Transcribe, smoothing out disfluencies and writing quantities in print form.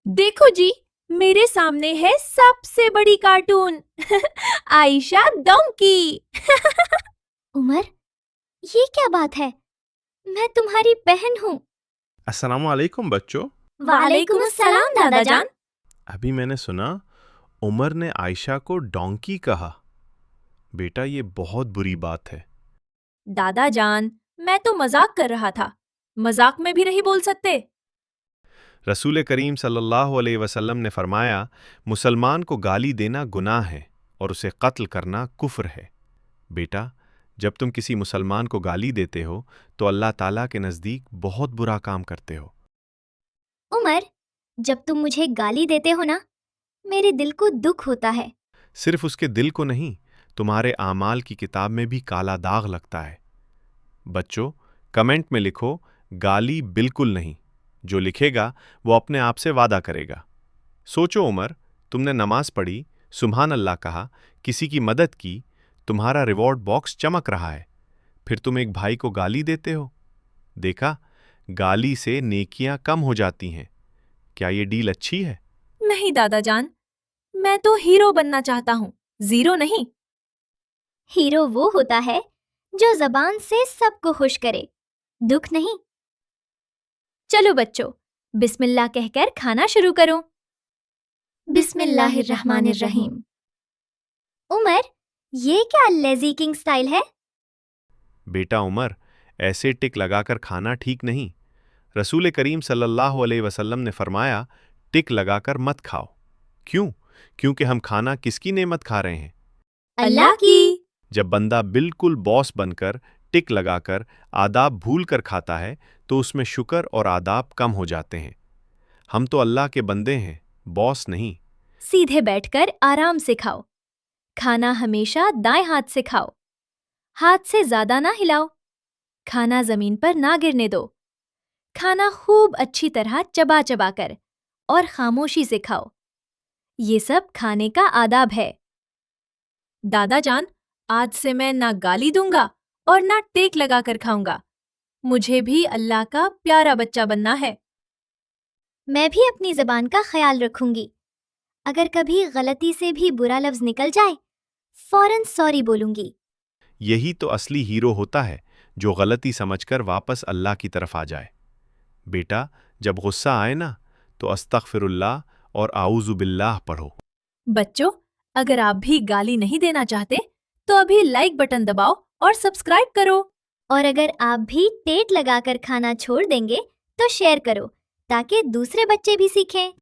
देखो जी, मेरे सामने है सबसे बड़ी कार्टून आयशा डोंकी। उमर, ये क्या बात है? मैं तुम्हारी बहन हूँ। अस्सलाम वालेकुम बच्चों। वालेकुम अस्सलाम दादा जान। अभी मैंने सुना उमर ने आयशा को डोंकी कहा। बेटा ये बहुत बुरी बात है। दादा जान, मैं तो मजाक कर रहा था। मजाक में भी नहीं बोल सकते। रसूल करीम सल्लल्लाहु अलैहि वसल्लम ने फरमाया, मुसलमान को गाली देना गुनाह है और उसे कत्ल करना कुफ्र है। बेटा, जब तुम किसी मुसलमान को गाली देते हो तो अल्लाह ताला के नज़दीक बहुत बुरा काम करते हो। उमर, जब तुम मुझे गाली देते हो ना, मेरे दिल को दुख होता है। सिर्फ उसके दिल को नहीं, तुम्हारे आमाल की किताब में भी काला दाग लगता है। बच्चों, कमेंट में लिखो गाली बिल्कुल नहीं। जो लिखेगा वो अपने आप से वादा करेगा। सोचो उमर, तुमने नमाज पढ़ी, सुभान अल्लाह कहा, किसी की मदद की, तुम्हारा रिवॉर्ड बॉक्स चमक रहा है। फिर तुम एक भाई को गाली देते हो। देखा, गाली से नेकियां कम हो जाती हैं। क्या ये डील अच्छी है? नहीं दादा जान, मैं तो हीरो बनना चाहता हूँ, जीरो नहीं। हीरो वो होता है जो जबान से सबको खुश करे, दुख नहीं। चलो बच्चों, बिस्मिल्लाह कहकर खाना शुरू करो। बिस्मिल्लाहिर्रहमानिर्रहीम। उमर, ये क्या लेजी किंग स्टाइल है? बेटा उमर, ऐसे टिक लगाकर खाना ठीक नहीं। रसूल करीम सल्लल्लाहु अलैहि वसल्लम ने फरमाया, टिक लगाकर मत खाओ। क्यों? क्योंकि हम खाना किसकी नेमत खा रहे हैं? अल्लाह की। जब बंदा बिल्कुल बॉस बनकर टिक लगाकर आदाब भूल कर खाता है तो उसमें शुक्र और आदाब कम हो जाते हैं। हम तो अल्लाह के बंदे हैं, बॉस नहीं। सीधे बैठकर आराम से खाओ। खाना हमेशा दाएं हाथ से खाओ। हाथ से ज्यादा ना हिलाओ। खाना जमीन पर ना गिरने दो। खाना खूब अच्छी तरह चबा चबा कर और खामोशी से खाओ। ये सब खाने का आदाब है। दादा जान, आज से मैं ना गाली दूंगा और ना टेक लगाकर खाऊंगा। मुझे भी अल्लाह का प्यारा बच्चा बनना है। मैं भी अपनी जबान का ख्याल रखूंगी। अगर कभी गलती से भी बुरा लफ्ज निकल जाए, फौरन सॉरी बोलूंगी। यही तो असली हीरो होता है, जो गलती समझकर वापस अल्लाह की तरफ आ जाए। बेटा, जब गुस्सा आए ना तो अस्तगफिरुल्लाह और आऊज़ु बिल्लाह पढ़ो। बच्चों, अगर आप भी गाली नहीं देना चाहते तो अभी लाइक बटन दबाओ और सब्सक्राइब करो। और अगर आप भी टेट लगाकर खाना छोड़ देंगे तो शेयर करो, ताकि दूसरे बच्चे भी सीखें।